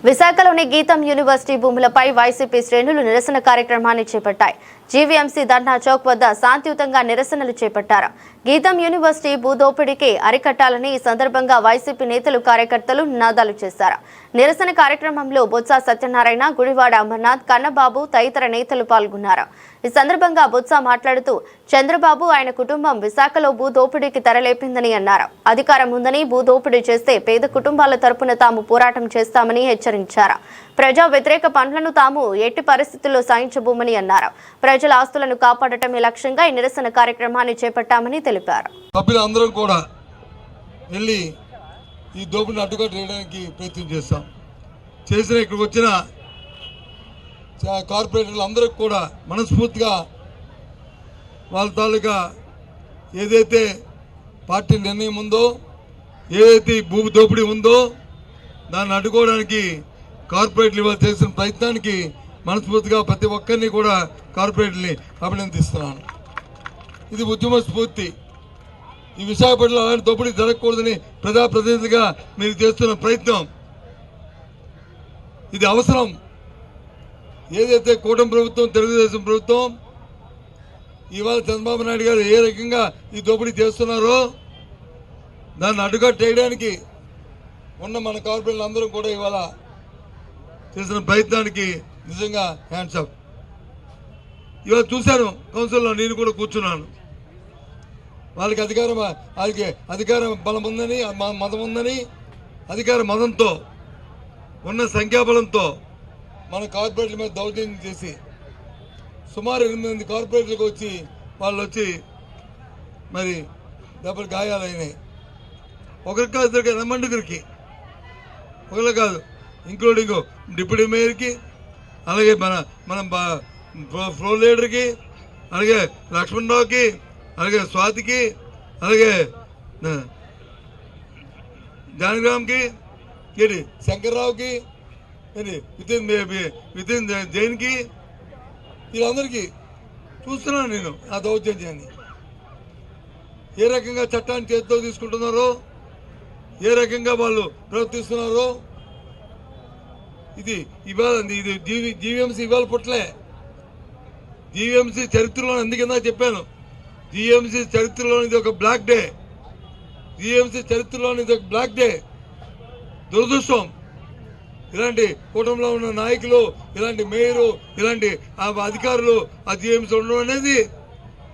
విశాఖలోని గీతం యూనివర్సిటీ భూములపై వైసీపీ శ్రేణులు నిరసన కార్యక్రమాన్ని చేపట్టాయి. జీవీఎంసీ ధర్నా చౌక్ వద్ద శాంతియుతంగా నిరసనలు చేపట్టారు. గీతం యూనివర్సిటీ భూదోపిడీకి అరికట్టాలని ఈ సందర్భంగా వైసీపీ నేతలు కార్యకర్తలు నినాదాలు చేశారు. నిరసన కార్యక్రమంలో బొత్స సత్యనారాయణ, గుడివాడ అమర్నాథ్, కన్నబాబు తదితర నేతలు పాల్గొన్నారు. ఈ సందర్భంగా బొత్స మాట్లాడుతూ చంద్రబాబు ఆయన కుటుంబం విశాఖలో భూదోపిడీకి తెరలేపిందని అన్నారు. అధికారం ఉందని భూదోపిడీ చేస్తే పేద కుటుంబాల తరపున తాము పోరాటం చేస్తామని హెచ్చరించారు. ప్రజా వ్యతిరేక పనులను తాము ఎట్టి పరిస్థితుల్లో సహించబోమని అన్నారు. ప్రజల ఆస్తులను కాపాడటమే లక్ష్యంగా ఈ నిరసన కార్యక్రమాన్ని చేపట్టామని తెలిపారు. సభ్యులందరం కూడా వెళ్ళి ఈ దోపిడీని అడ్డుకట్టడానికి ప్రయత్నం చేస్తాం. చేసిన ఇక్కడికి వచ్చిన కార్పొరేటర్లు అందరికి కూడా మనస్ఫూర్తిగా వాళ్ళ తాలూకా ఏదైతే పార్టీ నిర్ణయం ఉందో, ఏదైతే భూమి దోపిడీ ఉందో దాన్ని అడ్డుకోవడానికి కార్పొరేట్లు ఇవాళ చేసిన ప్రయత్నానికి మనస్ఫూర్తిగా ప్రతి ఒక్కరిని కూడా కార్పొరేట్ని అభినందిస్తున్నాను. ఇది ఉద్యమ స్ఫూర్తి. ఈ విశాఖపట్నంలో అలాంటి దోపిడీ జరగకూడదని ప్రజాప్రతినిధిగా మీరు చేస్తున్న ప్రయత్నం ఇది అవసరం. ఏదైతే కూటమి ప్రభుత్వం, తెలుగుదేశం ప్రభుత్వం ఇవాళ చంద్రబాబు నాయుడు గారు ఏ రకంగా ఈ దోపిడీ చేస్తున్నారో దాన్ని అడ్డుకట్టేయడానికి ఉన్న మన కార్పొరేట్లు అందరూ కూడా ఇవాళ చేసిన ప్రయత్నానికి నిజంగా హ్యాండ్స్ అప్. ఇవాళ చూశాను కౌన్సిల్లో, నేను కూడా కూర్చున్నాను. వాళ్ళకి అధికార బలం ఉందని, మతం ఉందని, అధికార మతంతో ఉన్న సంఖ్యాబలంతో మన కార్పొరేట్ల మీద దౌర్జన్యం చేసి సుమారు 8 మంది కార్పొరేట్లకు వచ్చి వాళ్ళు వచ్చి మరి దెబ్బలు గాయాలైనాయి. ఒకరికి కాదు, ఇద్దరికి, 8 ఒకరు కాదు, ఇంక్లూడింగ్ డిప్యూటీ మేయర్కి, అలాగే మన ఫ్లోర్ లీడర్కి, అలాగే లక్ష్మణరావుకి, అలాగే స్వాతికి, అలాగే జానగ్రామ్కి, శంకర్రావుకి, వితిన్ జైన్కి, వీళ్ళందరికీ చూస్తున్నాను నేను ఆ దౌర్జన్యాన్ని. ఏ రకంగా చట్టాన్ని చేతితో తీసుకుంటున్నారో, ఏ రకంగా వాళ్ళు ప్రవర్తిస్తున్నారో. ఇది జీవీఎంసీ ఇవాళ పుట్టలే. జీవీఎంసీ చరిత్రలో ఎందుకన్నా చెప్పాను, జీవీఎంసీ చరిత్రలో ఇది ఒక బ్లాక్ డే. జీవీఎంసీ చరిత్రలో ఇది ఒక బ్లాక్ డే. దురదృష్టం ఇలాంటి కూటమిలో ఉన్న నాయకులు, ఇలాంటి మేయరు, ఇలాంటి అధికారులు ఆ జీవీఎంసీ ఉండడం అనేది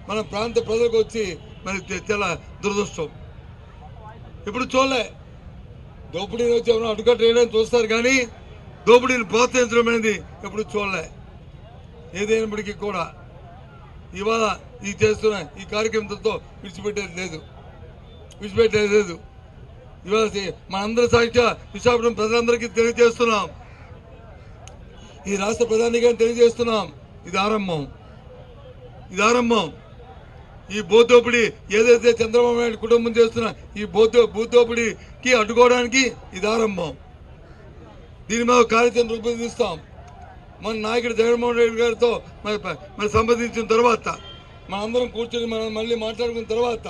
మన ప్రాంత ప్రజలకు వచ్చి మరి చాలా దురదృష్టం. ఇప్పుడు చూడలే, దోపిడీని వచ్చి ఎవరైనా అడ్డుకట్టేయడానికి చూస్తారు కానీ దోపిడీని ప్రోత్సహించడం అనేది ఎప్పుడు చూడలే. ఏదైనప్పటికీ కూడా ఇవాళ ఈ చేస్తున్న ఈ కార్యక్రమంతో విడిచిపెట్టేది లేదు. ఇవాళ మనందరి సాక్షిగా విశాఖపట్నం ప్రజలందరికీ తెలియజేస్తున్నాం, ఈ రాష్ట్ర ప్రధానిగా తెలియజేస్తున్నాం, ఇది ఆరంభం. ఈ భూదోపిడీ ఏదైతే చంద్రబాబు నాయుడు కుటుంబం చేస్తున్న ఈ భూదోపిడీకి అడ్డుకోవడానికి ఇది ఆరంభం. దీని మీద కార్యాచరణ రూపొందిస్తాం. మన నాయకుడు జగన్మోహన్ రెడ్డి గారితో మరి సంప్రదించిన తర్వాత, మనందరం కూర్చొని మనం మళ్ళీ మాట్లాడుకున్న తర్వాత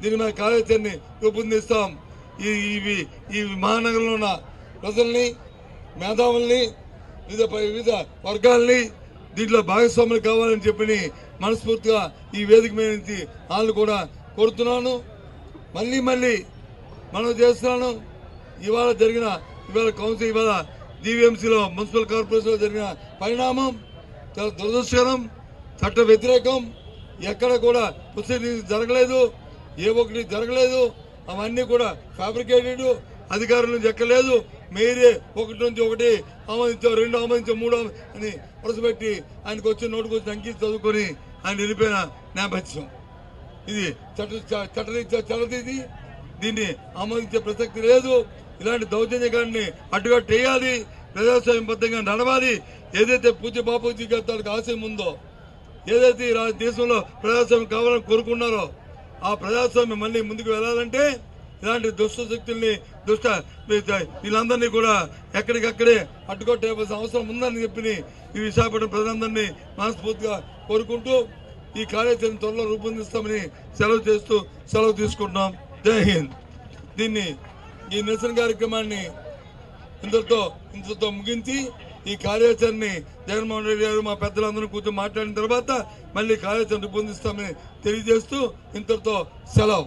దీని మీద కార్యాచరణని రూపొందిస్తాం. ఈ మహానగరంలో ఉన్న ప్రజల్ని, మేధావుల్ని, వివిధ వర్గాల్ని దీంట్లో భాగస్వాములు కావాలని చెప్పి మనస్ఫూర్తిగా ఈ వేదిక మీద నుంచి వాళ్ళు కూడా కోరుతున్నాను. మళ్ళీ మనం చేస్తున్నాను. ఇవాళ కౌన్సిల్, ఇవాళ జీవీఎంసీలో మున్సిపల్ కార్పొరేషన్లో జరిగిన పరిణామం చాలా దురదృష్టకరం, చట్ట వ్యతిరేకం. ఎక్కడ కూడా ప్రొసీడింగ్స్ జరగలేదు, ఏ ఒక్కటి జరగలేదు. అవన్నీ కూడా ఫ్యాబ్రికేటెడ్, అధికారుల నుంచి ఎక్కలేదు. మీరే 1 నుంచి 1 ఆమోదించావు, 2 ఆమోదించావు, 3 అని వరుసపెట్టి ఆయనకు వచ్చి నోటుకు వచ్చి అంకించి చదువుకొని ఆయన వెళ్ళిపోయిన నేపథ్యం. ఇది చట్టరీత్యా చల్లది. దీన్ని ఆమోదించే ప్రసక్తి లేదు. ఇలాంటి దౌర్జన్యకాన్ని అడ్డుకట్టేయాలి, ప్రజాస్వామ్యబద్ధంగా నడవాలి. ఏదైతే పూజ్య బాపూజీ గారి తాలూకు ఆశయం ఉందో, ఏదైతే దేశంలో ప్రజాస్వామ్యం కావాలని కోరుకున్నారో ఆ ప్రజాస్వామ్యం మళ్ళీ ముందుకు వెళ్లాలంటే ఇలాంటి దుష్ట శక్తుల్ని, వీళ్ళందరినీ కూడా ఎక్కడికక్కడే అడ్డుకొట్టేయాల్సిన అవసరం ఉందని చెప్పి ఈ విశాఖపట్నం ప్రజలందరినీ మనస్ఫూర్తిగా కోరుకుంటూ ఈ కార్యాచరణ త్వరలో రూపొందిస్తామని సెలవు తీసుకుంటున్నాం. జై హింద్. ఈ నిరసన కార్యక్రమాన్ని ఇంతతో ముగించి ఈ కార్యాచరణని జగన్మోహన్ రెడ్డి గారు మా పెద్దలందరూ కూర్చొని మాట్లాడిన తర్వాత మళ్ళీ కార్యాచరణ రూపొందిస్తామని తెలియజేస్తూ ఇంతటితో సెలవు.